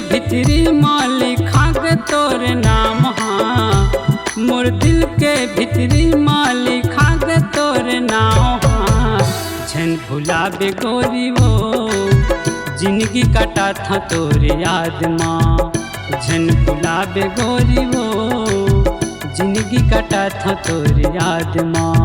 भितरी माली खाग तोर नाम हाँ, मोर दिल के भितरी माली खाग तोर नाम हाँ। झन भुलाबे गोरी वो जिंदगी कटा था तोर याद माँ, झन भुलाबे गोरी वो जिंदगी कटा था तोर याद माँ।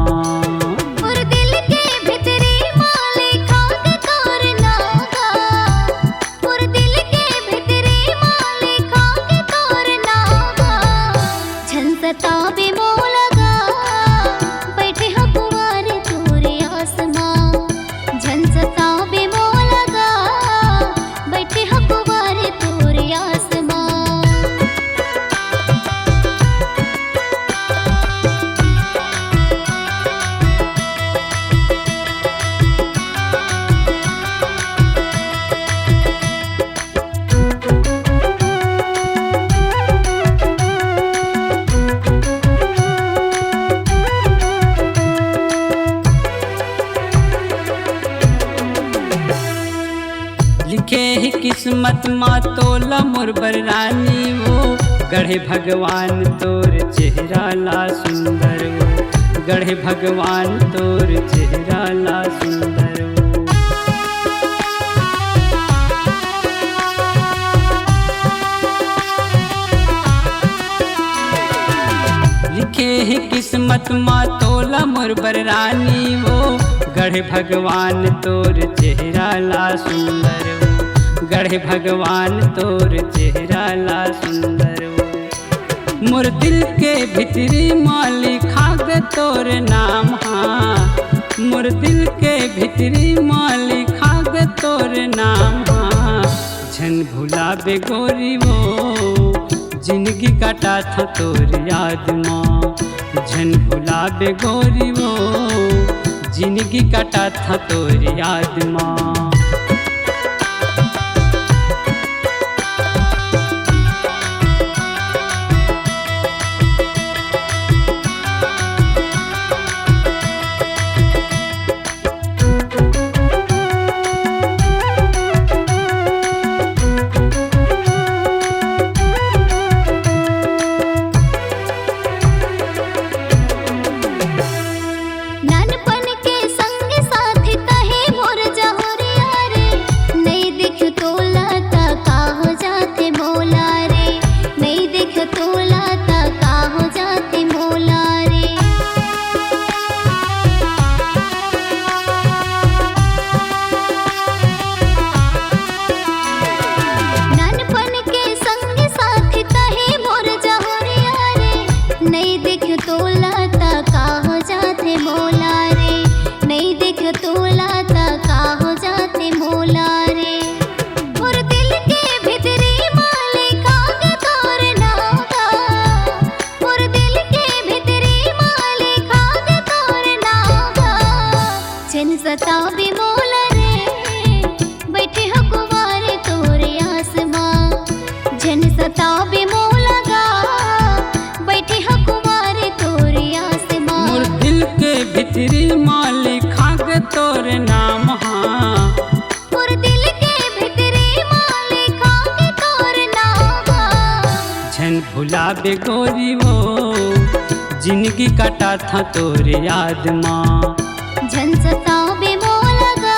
लिखे ही किस्मत माँ तोला मोर बररानी वो, गढ़े भगवान तोर चेहरा ला सुंदर वो, गढ़े भगवान तोर चेहरा ला सुंदर वो। लिखे ही किस्मत माँ तोला मोर बररानी वो, गढ़े भगवान तोर चेहरा ला सुंदर वो, गढ़े भगवान तोर चेहरा ला सुंदर वो। मोर दिल के भितरी माली खाग तोर नाम हाँ, मोर दिल के भितरी माली खाग तोर नाम हाँ। झन भुलाबे गोरी वो जिंदगी कटा था तोर याद माँ, झन भुलाबे गोरी वो जिंदगी कटा था तोर याद माँ। सताबे मोला रे बैठे हो कुंवारे तोरे आसमां, झन सताबे मोला गा बैठे हो कुंवारे तोरे आसमां। मोर दिल के भितरी माली खाग तोर नाम हाँ, मोर दिल के भितरी माली खाग तोर नाम हाँ। झन भुलाबे गोरी वो जिंदगी कटा था तोर याद माँ, झन सताबे मोला गा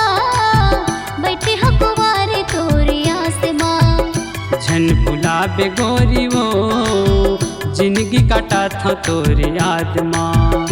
बैठे हो कुंवारे तोरे आसमां। झन भुलाबे गोरी वो जिंदगी कटा था तोर याद माँ।